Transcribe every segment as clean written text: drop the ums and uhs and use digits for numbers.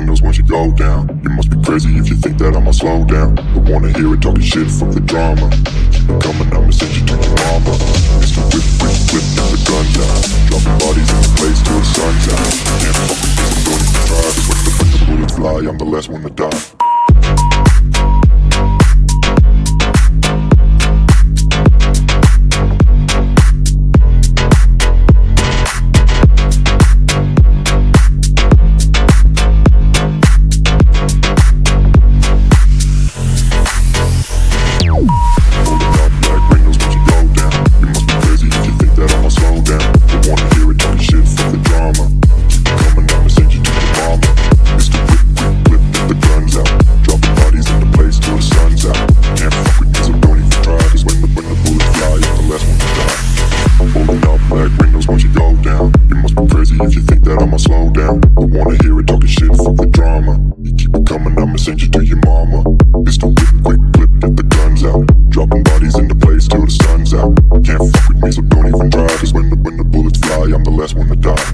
windows once you go down. You must be crazy if you think that I'ma slow down. Don't wanna hear it talking shit, fuck the drama. Keep it coming, I'ma send you to your mama. Mr. Whip, whip, whip, get the guns out. Dropping bodies in the place till the sun's out. Can't fuck with this, I'm going to try. Cause when the bullets fly, I'm the last one to die. If you think that I'ma slow down, don't wanna hear it talking shit, fuck the drama. You keep it coming, I'ma send you to your mama. Pistol whip, quick clip, get the guns out. Dropping bodies into place till the sun's out. Can't fuck with me, so don't even try. Cause when the bullets fly, I'm the last one to die.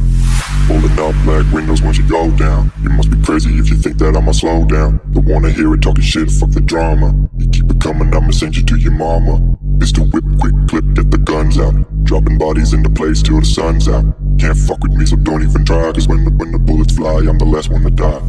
Holding up black windows once you go down. You must be crazy if you think that I'ma slow down. Don't wanna hear it talking shit, fuck the drama. You keep it coming, I'ma send you to your mama. Pistol whip, quick clip, get the guns out. Dropping bodies into place till the sun's out. Can't fuck with me, so don't even try. Cause when the bullets fly, I'm the last one to die.